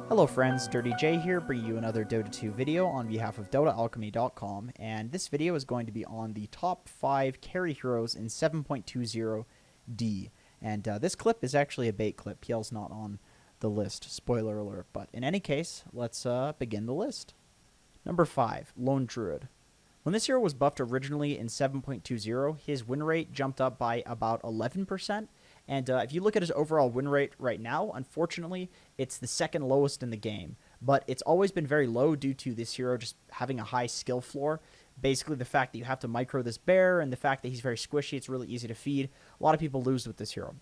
Hello friends, Dirty J here, bringing you another Dota 2 video on behalf of DotaAlchemy.com, and this video is going to be on the top 5 carry heroes in 7.20D, and this clip is actually a bait clip. PL's not on the list, spoiler alert, but in any case, let's begin the list. Number 5, Lone Druid. When this hero was buffed originally in 7.20, his win rate jumped up by about 11%, and if you look at his overall win rate right now, unfortunately, it's the second lowest in the game. But it's always been very low due to this hero just having a high skill floor. Basically, the fact that you have to micro this bear and the fact that he's very squishy, it's really easy to feed. A lot of people lose with this hero.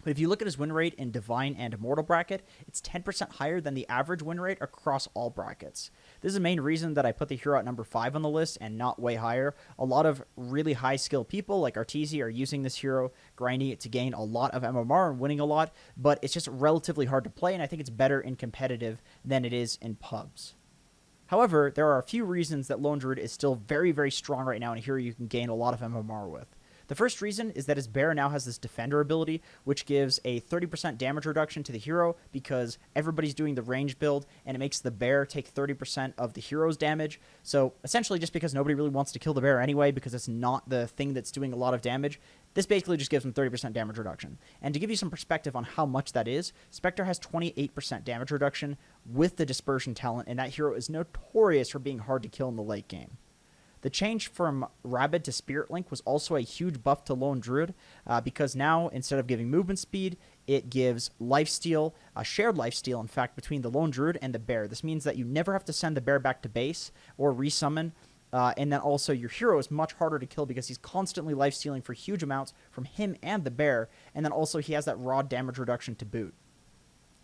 But if you look at his win rate in Divine and Immortal bracket, it's 10% higher than the average win rate across all brackets. This is the main reason that I put the hero at number 5 on the list and not way higher. A lot of really high skill people like Arteezy are using this hero, grinding it to gain a lot of MMR and winning a lot, but it's just relatively hard to play, and I think it's better in competitive than it is in pubs. However, there are a few reasons that Lone Druid is still very, very strong right now and a hero you can gain a lot of MMR with. The first reason is that his bear now has this defender ability, which gives a 30% damage reduction to the hero because everybody's doing the range build, and it makes the bear take 30% of the hero's damage. So essentially, just because nobody really wants to kill the bear anyway, because it's not the thing that's doing a lot of damage, this basically just gives him 30% damage reduction. And to give you some perspective on how much that is, Spectre has 28% damage reduction with the dispersion talent, and that hero is notorious for being hard to kill in the late game. The change from Rabid to Spirit Link was also a huge buff to Lone Druid because now, instead of giving movement speed, it gives lifesteal, a shared lifesteal, in fact, between the Lone Druid and the bear. This means that you never have to send the bear back to base or resummon, and then also your hero is much harder to kill because he's constantly lifestealing for huge amounts from him and the bear, and then also he has that raw damage reduction to boot.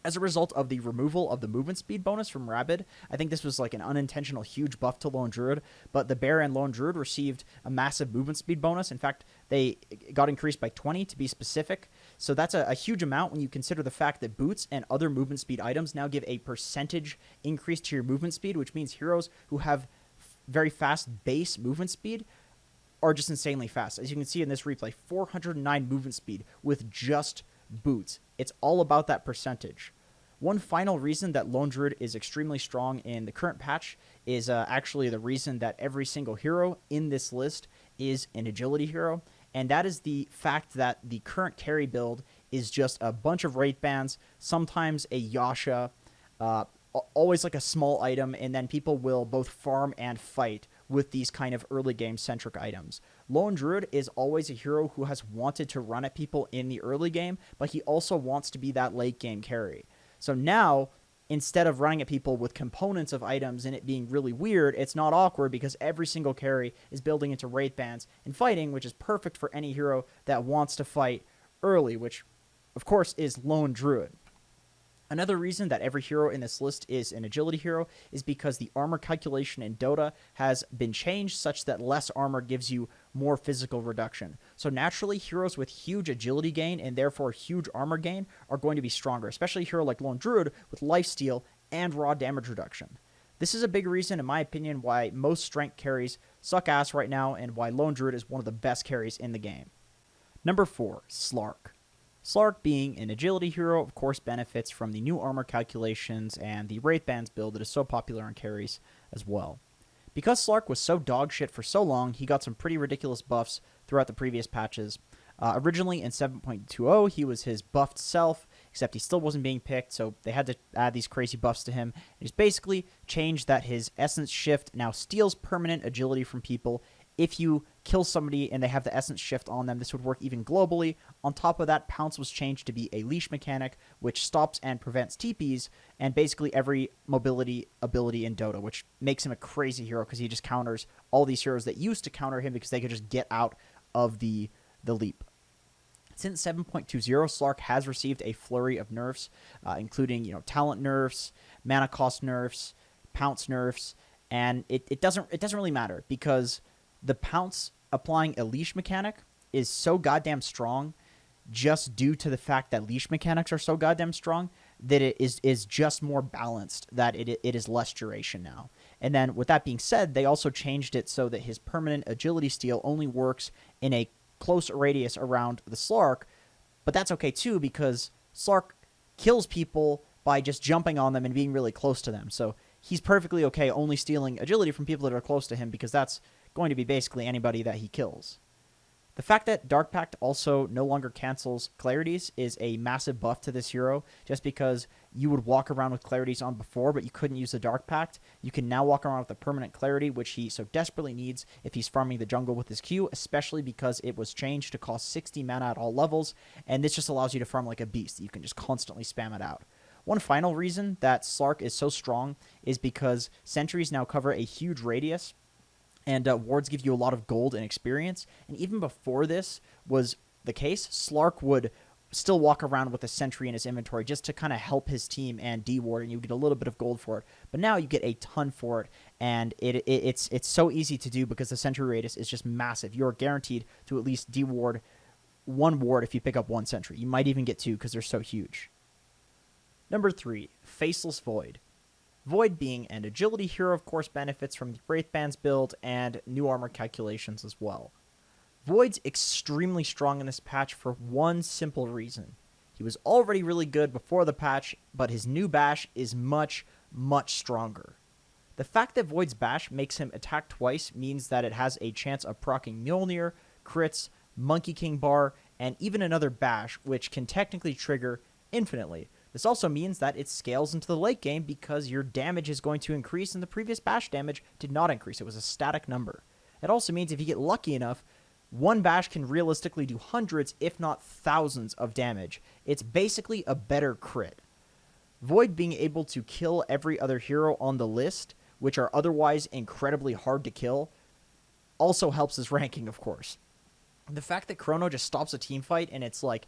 As a result of the removal of the movement speed bonus from Rabid, I think this was like an unintentional huge buff to Lone Druid, but the bear and Lone Druid received a massive movement speed bonus. In fact, they got increased by 20 to be specific, so that's a huge amount when you consider the fact that boots and other movement speed items now give a percentage increase to your movement speed, which means heroes who have very fast base movement speed are just insanely fast. As you can see in this replay, 409 movement speed with just boots. It's all about that percentage. One final reason that Lone Druid is extremely strong in the current patch is actually the reason that every single hero in this list is an agility hero, and that is the fact that the current carry build is just a bunch of rate bands, sometimes a Yasha, always like a small item, and then people will both farm and fight with these kind of early game centric items. Lone Druid is always a hero who has wanted to run at people in the early game, but he also wants to be that late game carry. So now, instead of running at people with components of items and it being really weird, it's not awkward because every single carry is building into rate bands and fighting, which is perfect for any hero that wants to fight early, which of course is Lone Druid. Another reason that every hero in this list is an agility hero is because the armor calculation in Dota has been changed such that less armor gives you more physical reduction. So naturally, heroes with huge agility gain and therefore huge armor gain are going to be stronger, especially a hero like Lone Druid with lifesteal and raw damage reduction. This is a big reason, in my opinion, why most strength carries suck ass right now and why Lone Druid is one of the best carries in the game. Number 4, Slark. Slark, being an agility hero, of course benefits from the new armor calculations and the Wraith Bands build that is so popular on carries as well. Because Slark was so dogshit for so long, he got some pretty ridiculous buffs throughout the previous patches. Originally in 7.20, he was his buffed self, except he still wasn't being picked, so they had to add these crazy buffs to him. He's basically changed that his Essence Shift now steals permanent agility from people. If you kill somebody and they have the Essence Shift on them, this would work even globally. On top of that, Pounce was changed to be a leash mechanic, which stops and prevents TPs, and basically every mobility ability in Dota, which makes him a crazy hero because he just counters all these heroes that used to counter him because they could just get out of the leap. Since 7.20, Slark has received a flurry of nerfs, including talent nerfs, mana cost nerfs, Pounce nerfs, and it doesn't really matter because the Pounce applying a leash mechanic is so goddamn strong just due to the fact that leash mechanics are so goddamn strong that it is just more balanced, that it is less duration now. And then with that being said, they also changed it so that his permanent agility steal only works in a close radius around the Slark, but that's okay too because Slark kills people by just jumping on them and being really close to them. So he's perfectly okay only stealing agility from people that are close to him because that's going to be basically anybody that he kills. The fact that Dark Pact also no longer cancels clarities is a massive buff to this hero, just because you would walk around with clarities on before, but you couldn't use the Dark Pact. You can now walk around with a permanent clarity, which he so desperately needs if he's farming the jungle with his Q, especially because it was changed to cost 60 mana at all levels, and this just allows you to farm like a beast. You can just constantly spam it out. One final reason that Slark is so strong is because sentries now cover a huge radius, and wards give you a lot of gold and experience. And even before this was the case, Slark would still walk around with a sentry in his inventory just to kind of help his team and deward, and you get a little bit of gold for it. But now you get a ton for it, and it's so easy to do because the sentry radius is just massive. You're guaranteed to at least deward one ward if you pick up one sentry. You might even get two because they're so huge. Number 3, Faceless Void. Void, being an agility hero, of course, benefits from the Wraithband's build and new armor calculations as well. Void's extremely strong in this patch for one simple reason. He was already really good before the patch, but his new bash is much, much stronger. The fact that Void's bash makes him attack twice means that it has a chance of proccing Mjolnir, crits, Monkey King bar, and even another bash, which can technically trigger infinitely. This also means that it scales into the late game because your damage is going to increase, and the previous bash damage did not increase. It was a static number. It also means if you get lucky enough, one bash can realistically do hundreds, if not thousands, of damage. It's basically a better crit. Void being able to kill every other hero on the list, which are otherwise incredibly hard to kill, also helps his ranking, of course. The fact that Chrono just stops a team fight and it's like,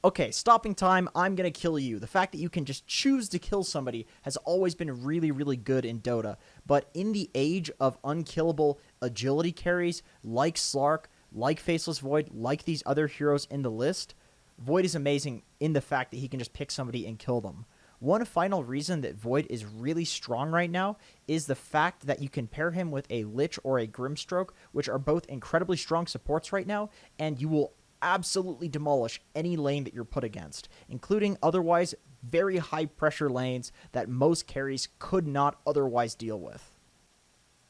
okay, stopping time, I'm going to kill you. The fact that you can just choose to kill somebody has always been really, really good in Dota. But in the age of unkillable agility carries like Slark, like Faceless Void, like these other heroes in the list, Void is amazing in the fact that he can just pick somebody and kill them. One final reason that Void is really strong right now is the fact that you can pair him with a Lich or a Grimstroke, which are both incredibly strong supports right now, and you will absolutely demolish any lane that you're put against, including otherwise very high pressure lanes that most carries could not otherwise deal with.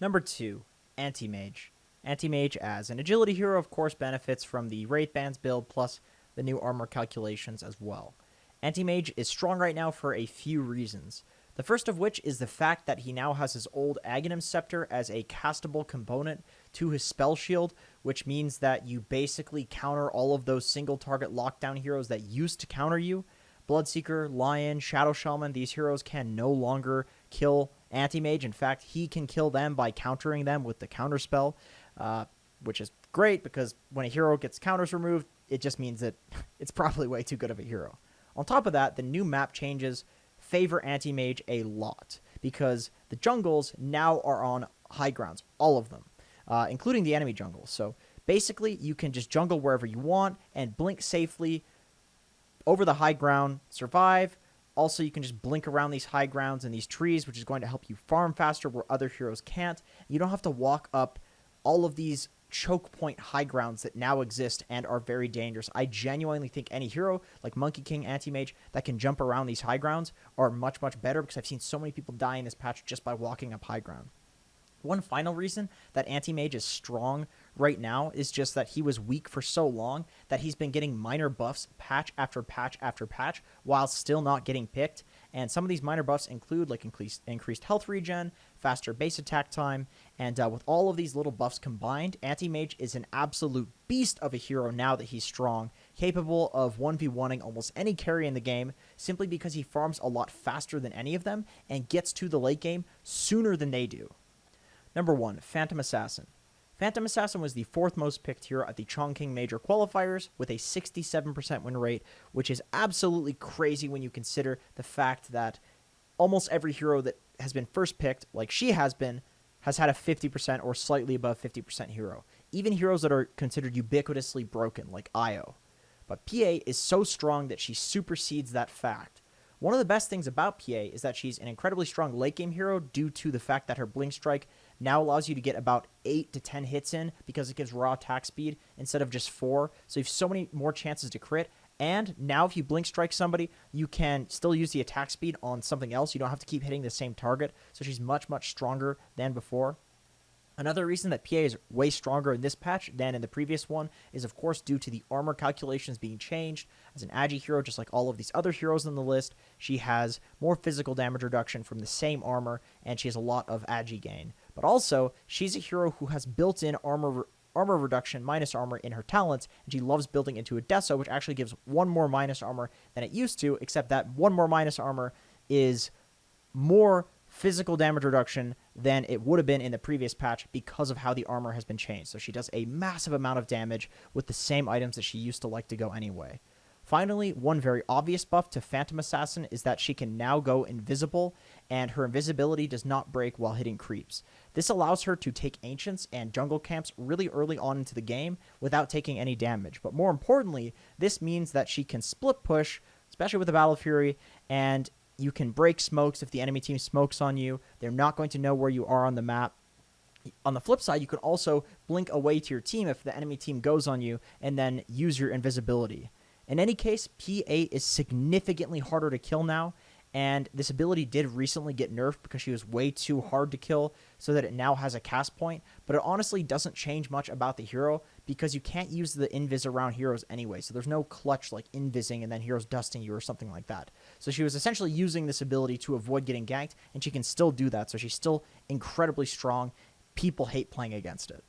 Number 2, Antimage. Antimage, as an agility hero, of course, benefits from the Wraithband's build plus the new armor calculations as well. Antimage is strong right now for a few reasons. The first of which is the fact that he now has his old Aghanim Scepter as a castable component to his spell shield, which means that you basically counter all of those single target lockdown heroes that used to counter you. Bloodseeker, Lion, Shadow Shaman, these heroes can no longer kill Antimage. In fact, he can kill them by countering them with the counter spell, which is great because when a hero gets counters removed, it just means that it's probably way too good of a hero. On top of that, the new map changes favor Antimage a lot because the jungles now are on high grounds, all of them, including the enemy jungles. So basically, you can just jungle wherever you want and blink safely over the high ground, survive. Also, you can just blink around these high grounds and these trees, which is going to help you farm faster where other heroes can't. You don't have to walk up all of these choke point high grounds that now exist and are very dangerous. I genuinely think any hero like Monkey King, Antimage that can jump around these high grounds are much, much better because I've seen so many people die in this patch just by walking up high ground. One final reason that Antimage is strong right now is just that he was weak for so long that he's been getting minor buffs patch after patch after patch while still not getting picked. And some of these minor buffs include like increased health regen, faster base attack time, and with all of these little buffs combined, Antimage is an absolute beast of a hero now that he's strong, capable of 1v1ing almost any carry in the game simply because he farms a lot faster than any of them and gets to the late game sooner than they do. Number 1, Phantom Assassin. Phantom Assassin was the 4th most picked hero at the Chongqing Major Qualifiers with a 67% win rate, which is absolutely crazy when you consider the fact that almost every hero that has been first picked, like she has been, has had a 50% or slightly above 50% hero. Even heroes that are considered ubiquitously broken, like Io. But PA is so strong that she supersedes that fact. One of the best things about PA is that she's an incredibly strong late game hero due to the fact that her Blink Strike now allows you to get about 8 to 10 hits in because it gives raw attack speed instead of just 4. So you have so many more chances to crit. And now if you Blink Strike somebody, you can still use the attack speed on something else. You don't have to keep hitting the same target. So she's much, much stronger than before. Another reason that PA is way stronger in this patch than in the previous one is, of course, due to the armor calculations being changed. As an Agi hero, just like all of these other heroes on the list, she has more physical damage reduction from the same armor, and she has a lot of Agi gain. But also, she's a hero who has built-in armor reduction minus armor in her talents, and she loves building into a Deso, which actually gives 1 more minus armor than it used to, except that 1 more minus armor is more physical damage reduction than it would have been in the previous patch because of how the armor has been changed. So she does a massive amount of damage with the same items that she used to like to go anyway. Finally, one very obvious buff to Phantom Assassin is that she can now go invisible, and her invisibility does not break while hitting creeps. This allows her to take Ancients and jungle camps really early on into the game without taking any damage. But more importantly, this means that she can split push, especially with the Battle Fury, and you can break smokes if the enemy team smokes on you. They're not going to know where you are on the map. On the flip side, you can also blink away to your team if the enemy team goes on you and then use your invisibility. In any case, PA is significantly harder to kill now, and this ability did recently get nerfed because she was way too hard to kill so that it now has a cast point, but it honestly doesn't change much about the hero because you can't use the invis around heroes anyway, so there's no clutch like invising and then heroes dusting you or something like that. So she was essentially using this ability to avoid getting ganked, and she can still do that, so she's still incredibly strong. People hate playing against it.